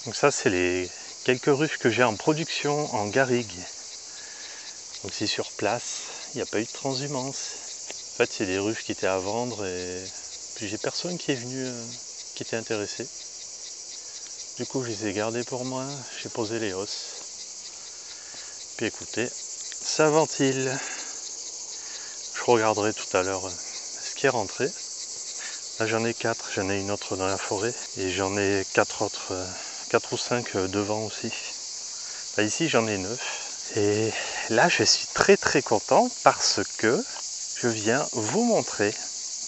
Donc ça c'est les quelques ruches que j'ai en production en garrigue. Donc c'est sur place, il n'y a pas eu de transhumance. En fait c'est des ruches qui étaient à vendre et puis j'ai personne qui est venu qui était intéressé. Du coup je les ai gardés pour moi, j'ai posé les os. Puis écoutez, ça ventile. Je regarderai tout à l'heure ce qui est rentré. Là j'en ai 4, j'en ai une autre dans la forêt et j'en ai 4 autres, 4 ou 5 devant aussi. Là, ici j'en ai 9. Et là je suis très content parce que je viens vous montrer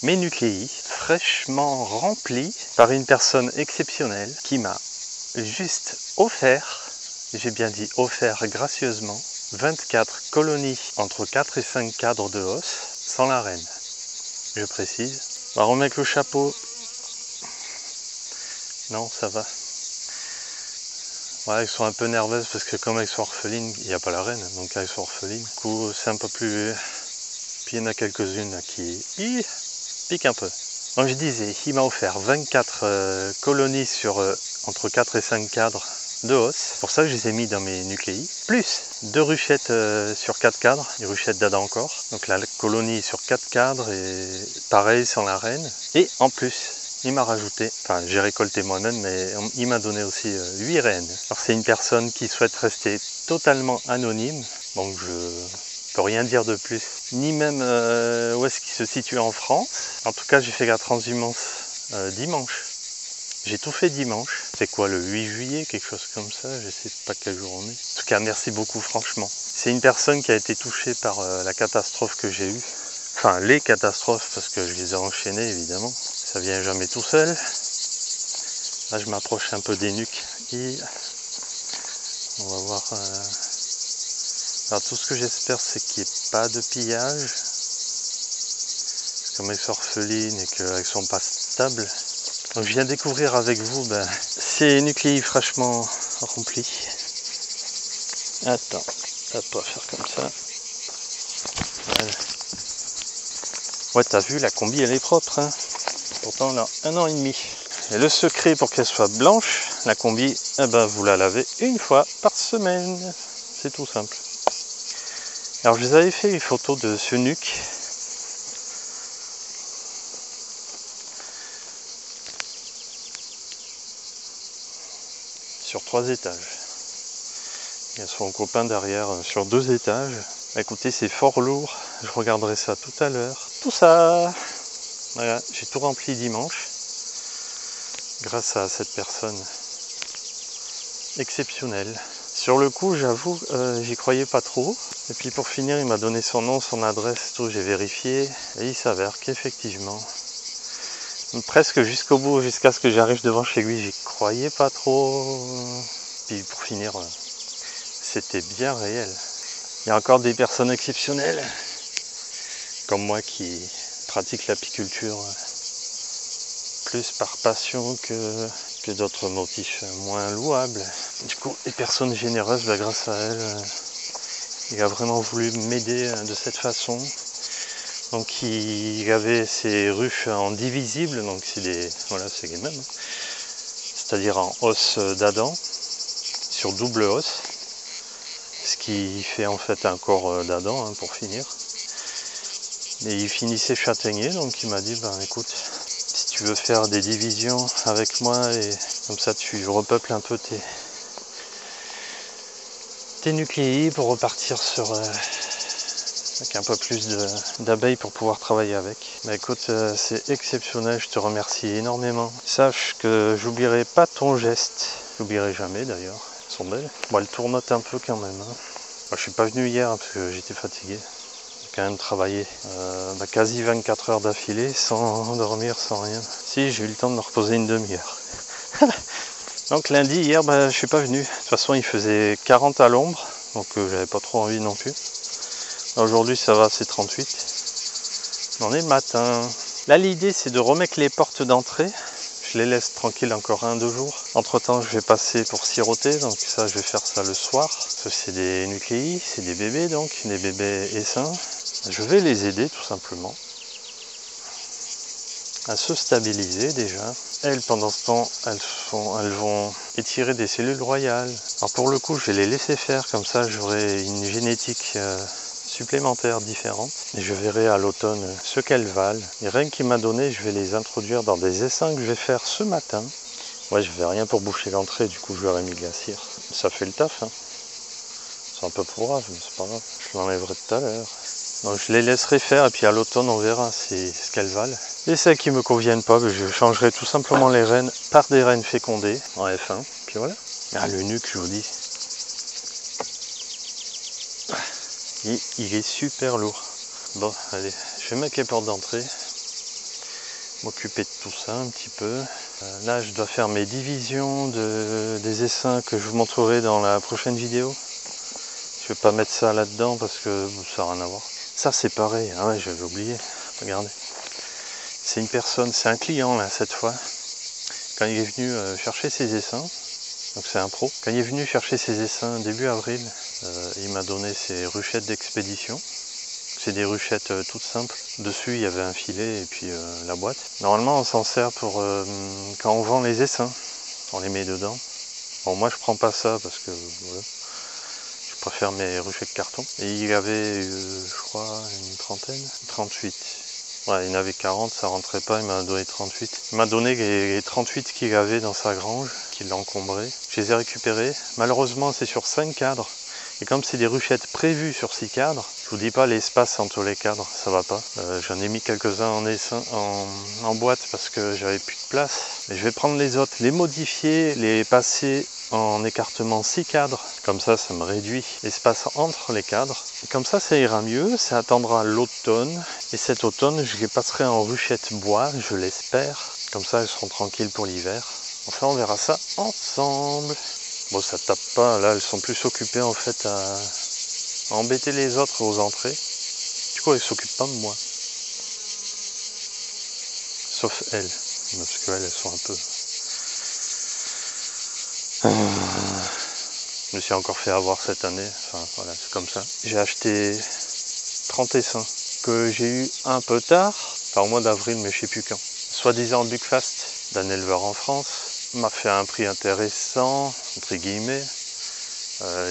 mes nucléi fraîchement remplis par une personne exceptionnelle qui m'a juste offert, j'ai bien dit offert gracieusement, 24 colonies entre 4 et 5 cadres de os sans la reine. Je précise. On va remettre le chapeau. Non, ça va. Ouais, elles sont un peu nerveuses parce que comme elles sont orphelines, il n'y a pas la reine, donc elles sont orphelines. Du coup, c'est un peu plus... Puis il y en a quelques-unes qui piquent un peu. Donc je disais, il m'a offert 24 colonies sur entre 4 et 5 cadres de os. Pour ça, je les ai mis dans mes nucléi. Plus 2 ruchettes sur 4 cadres, des ruchettes d'Adam encore. Donc la colonie est sur 4 cadres et pareil sans la reine. Et en plus, il m'a rajouté, enfin j'ai récolté moi-même, mais il m'a donné aussi 8 reines. Alors c'est une personne qui souhaite rester totalement anonyme, donc je peux rien dire de plus, ni même où est-ce qu'il se situe en France. En tout cas j'ai fait la transhumance dimanche. J'ai tout fait dimanche. C'est quoi, le 8 juillet, quelque chose comme ça, je sais pas quel jour on est. En tout cas merci beaucoup franchement. C'est une personne qui a été touchée par la catastrophe que j'ai eue. Enfin les catastrophes parce que je les ai enchaînées évidemment. Ça vient jamais tout seul. Là je m'approche un peu des nuques et on va voir. Alors tout ce que j'espère c'est qu'il n'y ait pas de pillage. Comme elles sont orphelines et qu'elles sont pas stables. Donc je viens découvrir avec vous ces nucléi fraîchement remplis. Attends, hop, on va faire comme ça. Voilà. Ouais, t'as vu, la combi elle est propre, hein. Pourtant on a 1 an et demi. Et le secret pour qu'elle soit blanche, la combi, eh ben, vous la lavez une fois par semaine. C'est tout simple. Alors je vous avais fait une photo de ce nuque. Sur 3 étages. Il y a son copain derrière sur 2 étages. Écoutez, c'est fort lourd. Je regarderai ça tout à l'heure. Tout ça, voilà, j'ai tout rempli dimanche. Grâce à cette personne exceptionnelle. Sur le coup, j'avoue, j'y croyais pas trop. Et puis pour finir, il m'a donné son nom, son adresse, tout. J'ai vérifié. Et il s'avère qu'effectivement, presque jusqu'au bout, jusqu'à ce que j'arrive devant chez lui, j'y croyais pas trop. Puis pour finir, c'était bien réel. Il y a encore des personnes exceptionnelles, comme moi qui pratique l'apiculture plus par passion que d'autres motifs moins louables. Du coup, les personnes généreuses, grâce à elles, il a vraiment voulu m'aider de cette façon. Donc il avait ces ruches en divisible, donc c'est les mêmes, c'est-à-dire en os d'Adam, sur double os, ce qui fait en fait un corps d'Adam, hein, pour finir. Et il finissait châtaignier, donc il m'a dit, écoute, si tu veux faire des divisions avec moi, et comme ça tu repeuples un peu tes nucléi pour repartir avec un peu plus d'abeilles pour pouvoir travailler avec. Écoute, c'est exceptionnel, je te remercie énormément. Sache que j'oublierai pas ton geste, j'oublierai jamais d'ailleurs, elles sont belles. Bon, elles tournotent un peu quand même, hein. Moi, je suis pas venu hier parce que j'étais fatigué. J'ai quand même travaillé quasi 24 heures d'affilée, sans dormir, sans rien. Si, j'ai eu le temps de me reposer une demi-heure. Donc lundi, hier, je suis pas venu. De toute façon, il faisait 40 à l'ombre, donc j'avais pas trop envie non plus. Aujourd'hui, ça va, c'est 38. On est matin. Là, l'idée, c'est de remettre les portes d'entrée. Je les laisse tranquilles encore 1-2 jours. Entre temps, je vais passer pour siroter, donc ça, je vais faire ça le soir. C'est des nucléi, c'est des bébés, donc des bébés essaims. Je vais les aider tout simplement. à se stabiliser déjà. Elles, pendant ce temps, elles vont étirer des cellules royales. Alors pour le coup, je vais les laisser faire, comme ça j'aurai une génétique supplémentaire différente. Et je verrai à l'automne ce qu'elles valent. Les reines qu'il m'a donné, je vais les introduire dans des essaims que je vais faire ce matin. Ouais, je vais rien pour boucher l'entrée, du coup je leur ai mis de la cire. Ça fait le taf, hein. C'est un peu pourrave, mais c'est pas grave. Je l'enlèverai tout à l'heure. Donc je les laisserai faire et puis à l'automne on verra ce qu'elles valent. Et celles qui me conviennent pas, je changerai tout simplement les reines par des reines fécondées en F1. Puis voilà. Ah, le nuque, je vous dis. Il est super lourd. Bon, allez, je vais mettre les portes d'entrée. M'occuper de tout ça un petit peu. Là, je dois faire mes divisions des essaims que je vous montrerai dans la prochaine vidéo. Je vais pas mettre ça là-dedans parce que ça n'a rien à voir. Ça, c'est pareil. Ah ouais, j'avais oublié. Regardez. C'est une personne, c'est un client là cette fois. Quand il est venu chercher ses essaims, donc c'est un pro. Quand il est venu chercher ses essaims début avril, il m'a donné ses ruchettes d'expédition. C'est des ruchettes toutes simples. Dessus il y avait un filet et puis la boîte. Normalement on s'en sert pour quand on vend les essaims. On les met dedans. Bon moi je prends pas ça parce que voilà, je préfère mes ruchettes carton. Et il avait je crois une trentaine, 38. Ouais, il y en avait 40, ça rentrait pas, il m'a donné 38. Il m'a donné les 38 qu'il avait dans sa grange, qu'il encombré. Je les ai récupérés. Malheureusement c'est sur 5 cadres. Et comme c'est des ruchettes prévues sur 6 cadres, je vous dis pas l'espace entre les cadres, ça va pas. J'en ai mis quelques-uns en boîte parce que j'avais plus de place. Et je vais prendre les autres, les modifier, les passer en écartement 6 cadres. Comme ça me réduit l'espace entre les cadres. Et comme ça ira mieux, ça attendra l'automne. Et cet automne, je les passerai en ruchettes bois, je l'espère. Comme ça, elles seront tranquilles pour l'hiver. Enfin, on verra ça ensemble. Bon, ça tape pas, là elles sont plus occupées en fait à embêter les autres aux entrées. Du coup, elles s'occupent pas de moi. Sauf elles, parce qu'elles sont un peu... Je me suis encore fait avoir cette année, enfin voilà, c'est comme ça. J'ai acheté 30 essaims que j'ai eu un peu tard, enfin au mois d'avril, mais je sais plus quand. Soi-disant Buckfast d'un éleveur en France, m'a fait un prix intéressant, entre guillemets.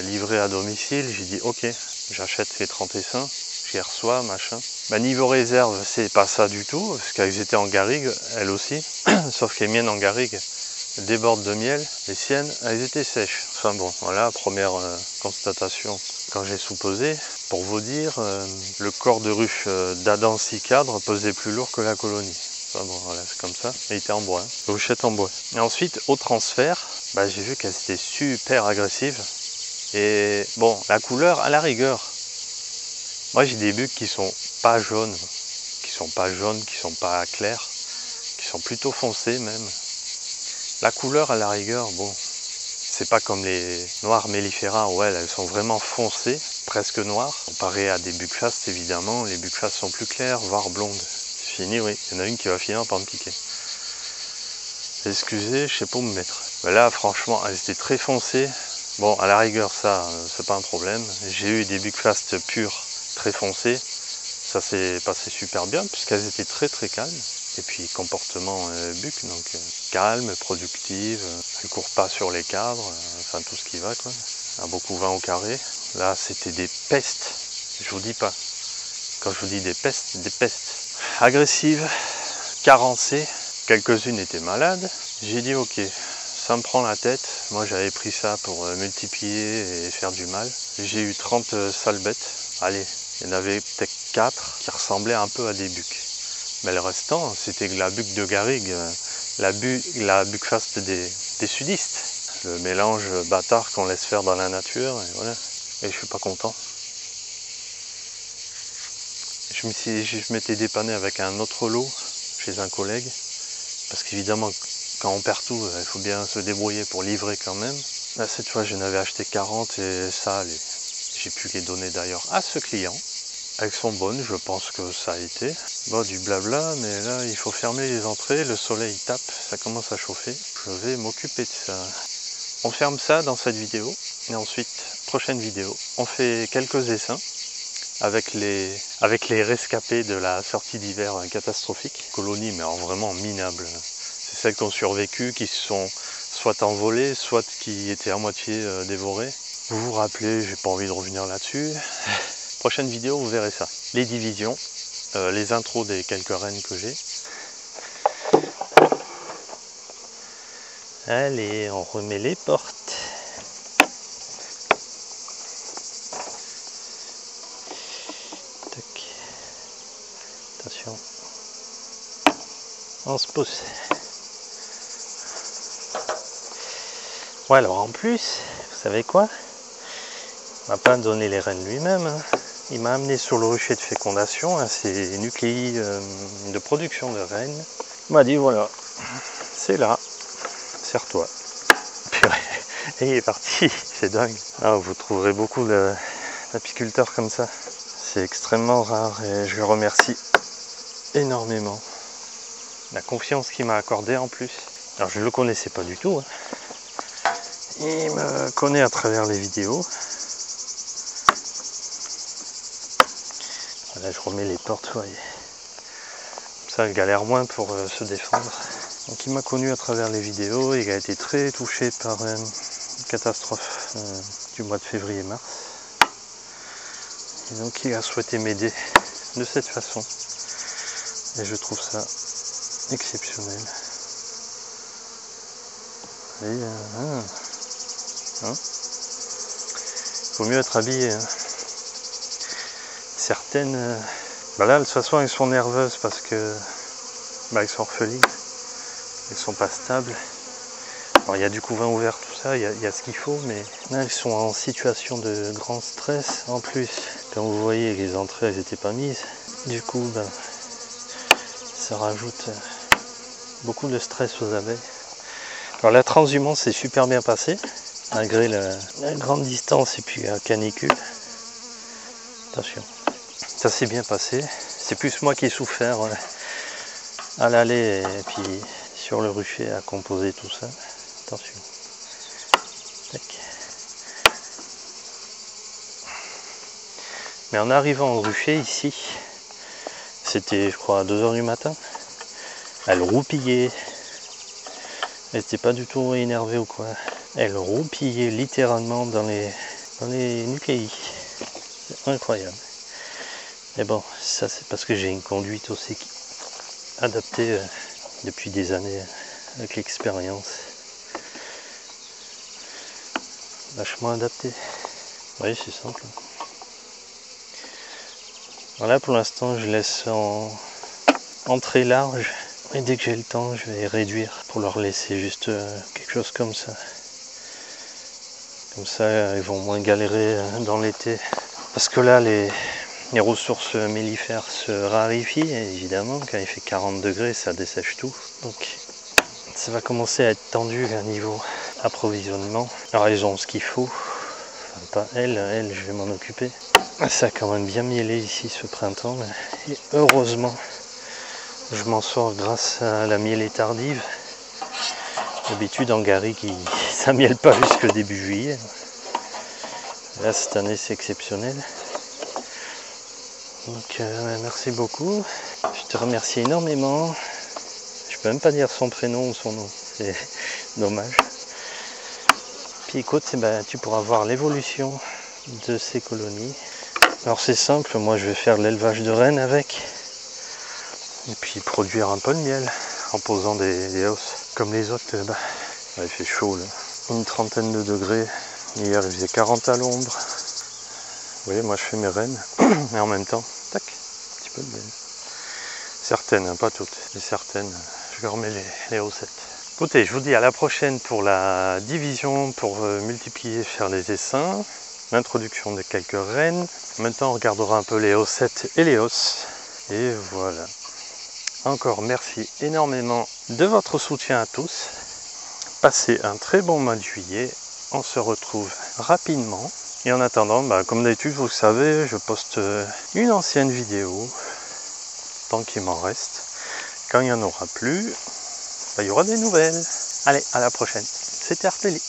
Livré à domicile, j'ai dit ok, j'achète les 30 essaims, je les reçois, machin. Niveau réserve, c'est pas ça du tout, parce qu'elles étaient en garrigue, elles aussi, sauf que les miennes en garrigue débordent de miel, les siennes, elles étaient sèches. Enfin bon, voilà, première constatation quand j'ai sous-pesé. Pour vous dire, le corps de ruche d'Adam 6 cadres pesait plus lourd que la colonie. Enfin bon, voilà, c'est comme ça. Il était en bois, hein. Ruchette en bois. Et ensuite, au transfert, j'ai vu qu'elles étaient super agressives. Et bon, la couleur, à la rigueur, moi j'ai des bucs qui sont pas jaunes, qui sont pas clairs, qui sont plutôt foncés même. La couleur, à la rigueur, bon, c'est pas comme les noirs mellifera, ouais, elles sont vraiment foncées, presque noires. Comparé à des Buckfast, évidemment, les Buckfast sont plus clairs, voire blondes. C'est fini, oui, il y en a une qui va finir par me piquer. Excusez, je sais pas où me mettre. Mais là, franchement, elles étaient très foncées. Bon, à la rigueur, ça, c'est pas un problème. J'ai eu des Buckfast purs, très foncés. Ça s'est passé super bien, puisqu'elles étaient très très calmes. Et puis, comportement buck, donc calme, productive. Elles courent pas sur les cadres, enfin tout ce qui va, quoi. À beaucoup 20 au carré. Là, c'était des pestes. Je vous dis pas. Quand je vous dis des pestes, agressives, carencées. Quelques-unes étaient malades. J'ai dit ok, ça me prend la tête. Moi j'avais pris ça pour multiplier et faire du mal. J'ai eu 30 sales bêtes. Allez, il y en avait peut-être 4 qui ressemblaient un peu à des bucs. Mais le restant, c'était la buc de garrigue, la Buckfast des sudistes. Le mélange bâtard qu'on laisse faire dans la nature. Et voilà. Et je suis pas content. Je m'étais dépanné avec un autre lot chez un collègue. Parce qu'évidemment, quand on perd tout, il faut bien se débrouiller pour livrer quand même. Là, cette fois, j'en avais acheté 40 et ça allait. J'ai pu les donner d'ailleurs à ce client. Elles sont bonnes, je pense que ça a été. Bon, du blabla, mais là, il faut fermer les entrées. Le soleil tape, ça commence à chauffer. Je vais m'occuper de ça. On ferme ça dans cette vidéo. Et ensuite, prochaine vidéo, on fait quelques essaims. avec les rescapés de la sortie d'hiver catastrophique. Colonies, mais alors vraiment minables. C'est celles qui ont survécu, qui se sont soit envolées, soit qui étaient à moitié dévorées. Vous vous rappelez, j'ai pas envie de revenir là-dessus. Prochaine vidéo, vous verrez ça. Les divisions, les intros des quelques reines que j'ai. Allez, on remet les portes. Tac. Attention. On se pousse. Ouais, alors en plus, vous savez quoi? Il m'a pas donné les reines lui-même. Hein. Il m'a amené sur le rucher de fécondation, hein, ces nucléi de production de reines. Il m'a dit voilà, c'est là, serre-toi. Et il est parti, c'est dingue. Ah, vous trouverez beaucoup d'apiculteurs comme ça. C'est extrêmement rare et je le remercie énormément. La confiance qu'il m'a accordée en plus. Alors je ne le connaissais pas du tout. Hein. Il me connaît à travers les vidéos. Là je remets les portes, vous voyez. Comme ça, il galère moins pour se défendre. Donc il m'a connu à travers les vidéos et il a été très touché par une catastrophe du mois de février-mars. Et donc il a souhaité m'aider de cette façon. Et je trouve ça exceptionnel. Et, hein, faut mieux être habillé. Hein. Certaines, là de toute façon elles sont nerveuses parce que elles sont orphelines, elles sont pas stables. Alors il y a du couvain ouvert, tout ça, il y a ce qu'il faut, mais là elles sont en situation de grand stress. En plus, comme vous voyez, les entrées elles n'étaient pas mises. Du coup, ça rajoute beaucoup de stress aux abeilles. Alors la transhumance s'est super bien passée, malgré la grande distance et puis la canicule. Attention. Ça s'est bien passé. C'est plus moi qui ai souffert à l'aller et puis sur le rucher à composer tout ça. Attention. Tac. Mais en arrivant au rucher ici, c'était je crois à 2 h du matin, elle roupillait. Elle n'était pas du tout énervée ou quoi. Elle roupillait littéralement dans les nucléi. C'est incroyable. Mais bon, ça c'est parce que j'ai une conduite aussi adaptée depuis des années avec l'expérience. Vachement adaptée. Oui, c'est simple. Voilà, pour l'instant je laisse en entrée large. Et dès que j'ai le temps, je vais réduire pour leur laisser juste quelque chose comme ça. Comme ça, ils vont moins galérer dans l'été. Parce que là, les ressources mellifères se raréfient, et évidemment, quand il fait 40 degrés, ça dessèche tout. Donc, ça va commencer à être tendu à niveau approvisionnement. Alors, elles ont ce qu'il faut. Enfin, pas elles, je vais m'en occuper. Ça a quand même bien mielé ici ce printemps. Et heureusement, je m'en sors grâce à la mielée tardive. D'habitude, en Gary, ça miele pas jusque début juillet. Là, cette année, c'est exceptionnel. Donc, merci beaucoup. Je te remercie énormément. Je peux même pas dire son prénom ou son nom. C'est dommage. Puis écoute, tu pourras voir l'évolution de ces colonies. Alors, c'est simple. Moi, je vais faire de l'élevage de rennes avec. Et puis, produire un peu de miel en posant des hausses. Comme les autres, il fait chaud là. Une trentaine de degrés. Hier, il faisait 40 à l'ombre. Vous voyez, moi je fais mes rennes, mais en même temps, tac, un petit peu de miel. Certaines, hein, pas toutes, mais certaines, je leur mets les haussettes. Écoutez, je vous dis à la prochaine pour la division, pour multiplier, faire les essaims, l'introduction de quelques rennes. Maintenant, on regardera un peu les haussettes et les hausses. Et voilà. Encore merci énormément de votre soutien à tous. Passez un très bon mois de juillet. On se retrouve rapidement. Et en attendant, comme d'habitude, vous le savez, je poste une ancienne vidéo, tant qu'il m'en reste. Quand il n'y en aura plus, il y aura des nouvelles. Allez, à la prochaine. C'était Arteli.